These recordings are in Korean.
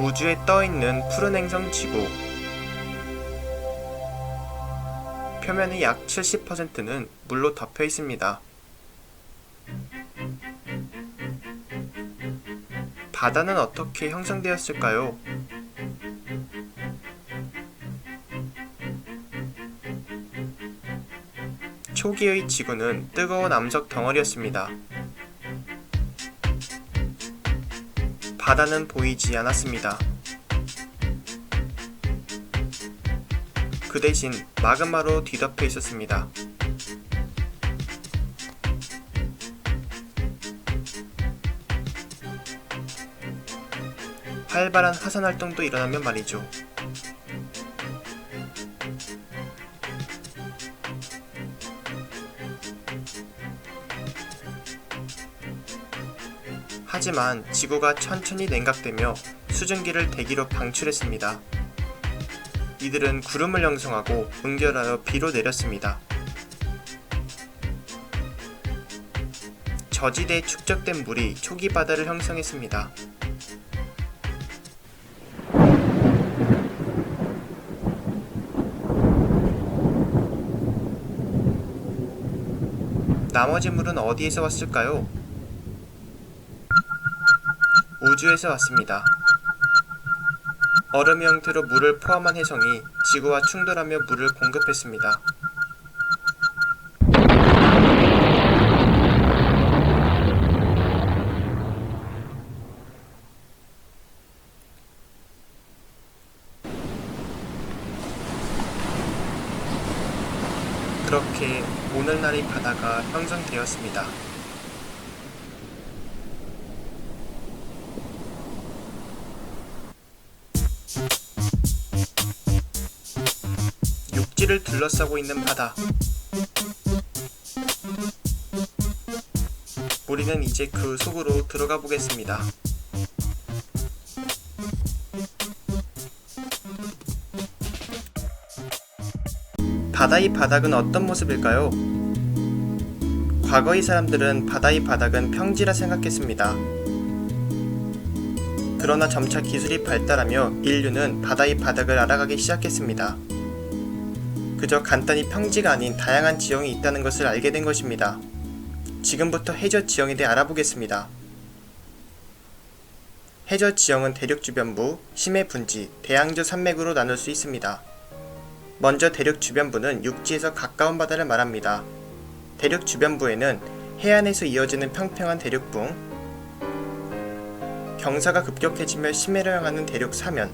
우주에 떠있는 푸른 행성 지구. 표면의 약 70%는 물로 덮여 있습니다. 바다는 어떻게 형성되었을까요? 초기의 지구는 뜨거운 암석 덩어리였습니다. 바다는 보이지 않았습니다. 그 대신 마그마로 뒤덮여 있었습니다. 활발한 화산 활동도 일어나면 말이죠. 하지만 지구가 천천히 냉각되며 수증기를 대기로 방출했습니다. 이들은 구름을 형성하고 응결하여 비로 내렸습니다. 저지대에 축적된 물이 초기 바다를 형성했습니다. 나머지 물은 어디에서 왔을까요? 우주에서 왔습니다. 얼음 형태로 물을 포함한 해성이 지구와 충돌하며 물을 공급했습니다. 그렇게 오늘날의 바다가 형성되었습니다. 육지를 둘러싸고 있는 바다. 우리는 이제 그 속으로 들어가 보겠습니다. 바다의 바닥은 어떤 모습일까요? 과거의 사람들은 바다의 바닥은 평지라 생각했습니다. 그러나 점차 기술이 발달하며 인류는 바다의 바닥을 알아가기 시작했습니다. 그저 간단히 평지가 아닌 다양한 지형이 있다는 것을 알게 된 것입니다. 지금부터 해저 지형에 대해 알아보겠습니다. 해저 지형은 대륙 주변부, 심해 분지, 대양저 산맥으로 나눌 수 있습니다. 먼저 대륙 주변부는 육지에서 가까운 바다를 말합니다. 대륙 주변부에는 해안에서 이어지는 평평한 대륙붕, 경사가 급격해지며 심해를 향하는 대륙 사면,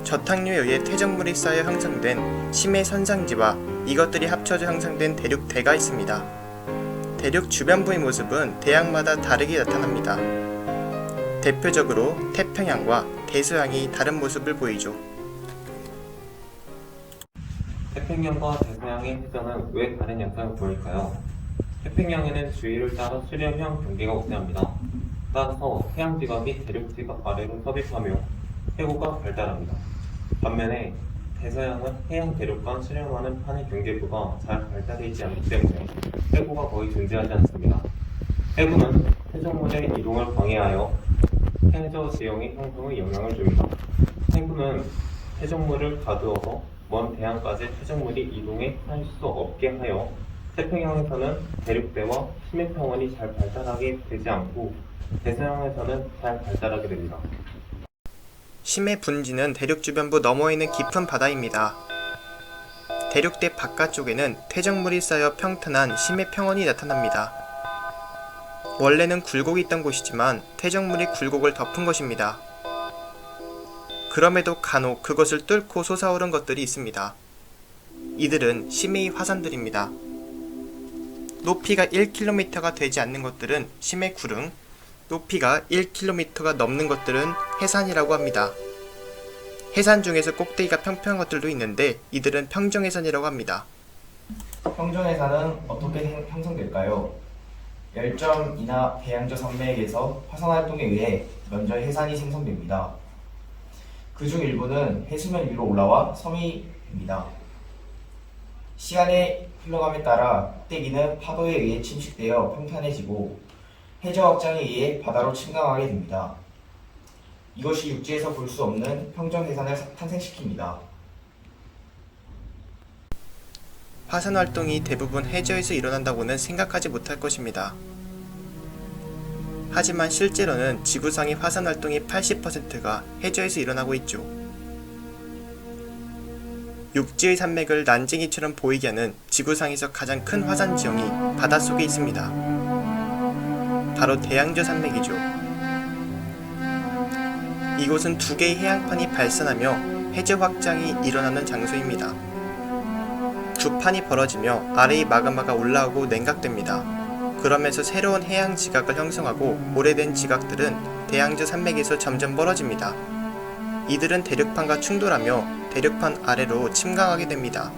저탕류에 의해 퇴적물이 쌓여 형성된 심해 선상지와 이것들이 합쳐져 형성된 대륙대가 있습니다. 대륙 주변부의 모습은 대양마다 다르게 나타납니다. 대표적으로 태평양과 대서양이 다른 모습을 보이죠. 태평양과 대서양의 해저는 왜 다른 양상을 보일까요? 태평양에는 주위를 따라 수렴형 경계가 우세합니다. 따라서 해양지각이 대륙지각 아래로 섭입하며 해구가 발달합니다. 반면에 대서양은 해양 대륙간 수렴하는 판의 경계부가 잘 발달되어 있지 않기 때문에 해구가 거의 존재하지 않습니다. 해구는 퇴적물의 이동을 방해하여 해저 지형의 형성에 영향을 줍니다. 해구는 퇴적물을 가두어서 먼 대양까지 퇴적물이 이동해 할 수 없게 하여 태평양에서는 대륙대와 심해평원이 잘 발달하게 되지 않고 대서양에서는 잘 발달하게 됩니다. 심해 분지는 대륙 주변부 너머에 있는 깊은 바다입니다. 대륙대 바깥쪽에는 퇴적물이 쌓여 평탄한 심해 평원이 나타납니다. 원래는 굴곡이 있던 곳이지만 퇴적물이 굴곡을 덮은 것입니다. 그럼에도 간혹 그것을 뚫고 솟아오른 것들이 있습니다. 이들은 심해의 화산들입니다. 높이가 1km가 되지 않는 것들은 심해 구릉, 높이가 1km가 넘는 것들은 해산이라고 합니다. 해산 중에서 꼭대기가 평평한 것들도 있는데 이들은 평정해산이라고 합니다. 평정해산은 어떻게 형성될까요? 열점이나 대양저 산맥에서 화산 활동에 의해 먼저 해산이 생성됩니다. 그중 일부는 해수면 위로 올라와 섬이 됩니다. 시간의 흘러감에 따라 꼭대기는 파도에 의해 침식되어 평탄해지고 해저 확장에 의해 바다로 침강하게 됩니다. 이것이 육지에서 볼 수 없는 평정해산을 탄생시킵니다. 화산 활동이 대부분 해저에서 일어난다고는 생각하지 못할 것입니다. 하지만 실제로는 지구상의 화산 활동의 80%가 해저에서 일어나고 있죠. 육지의 산맥을 난쟁이처럼 보이게 하는 지구상에서 가장 큰 화산 지형이 바닷속에 있습니다. 바로 대양저 산맥이죠. 이곳은 두 개의 해양판이 발산하며 해저 확장이 일어나는 장소입니다. 두 판이 벌어지며 아래의 마그마가 올라오고 냉각됩니다. 그러면서 새로운 해양 지각을 형성하고 오래된 지각들은 대양저 산맥에서 점점 멀어집니다. 이들은 대륙판과 충돌하며 대륙판 아래로 침강하게 됩니다.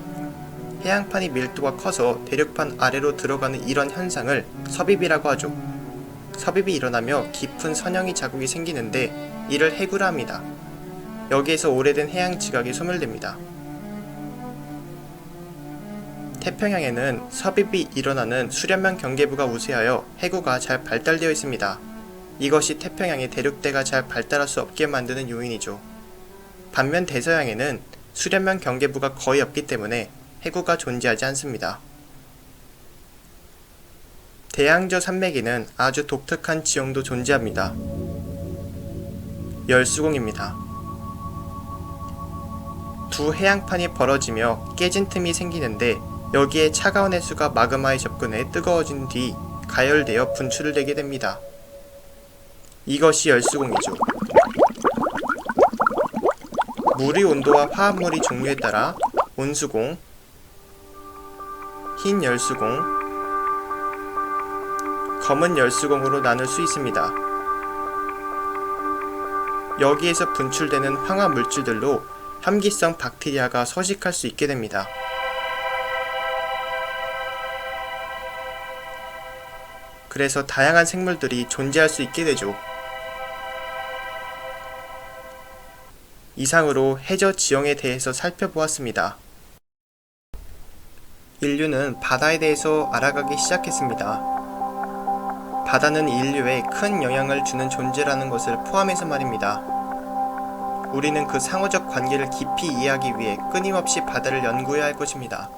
해양판이 밀도가 커서 대륙판 아래로 들어가는 이런 현상을 섭입이라고 하죠. 섭입이 일어나며 깊은 선형의 자국이 생기는데 이를 해구라 합니다. 여기에서 오래된 해양 지각이 소멸됩니다. 태평양에는 섭입이 일어나는 수련면 경계부가 우세하여 해구가 잘 발달되어 있습니다. 이것이 태평양의 대륙대가 잘 발달할 수 없게 만드는 요인이죠. 반면 대서양에는 수련면 경계부가 거의 없기 때문에 해구가 존재하지 않습니다. 대양저 산맥에는 아주 독특한 지형도 존재합니다. 열수공입니다. 두 해양판이 벌어지며 깨진 틈이 생기는데 여기에 차가운 해수가 마그마에 접근해 뜨거워진 뒤 가열되어 분출을 내게 됩니다. 이것이 열수공이죠. 물의 온도와 화합물의 종류에 따라 온수공, 흰 열수공, 검은 열수공으로 나눌 수 있습니다. 여기에서 분출되는 황화 물질들로 함기성 박테리아가 서식할 수 있게 됩니다. 그래서 다양한 생물들이 존재할 수 있게 되죠. 이상으로 해저 지형에 대해서 살펴보았습니다. 인류는 바다에 대해서 알아가기 시작했습니다. 바다는 인류에 큰 영향을 주는 존재라는 것을 포함해서 말입니다. 우리는 그 상호적 관계를 깊이 이해하기 위해 끊임없이 바다를 연구해야 할 것입니다.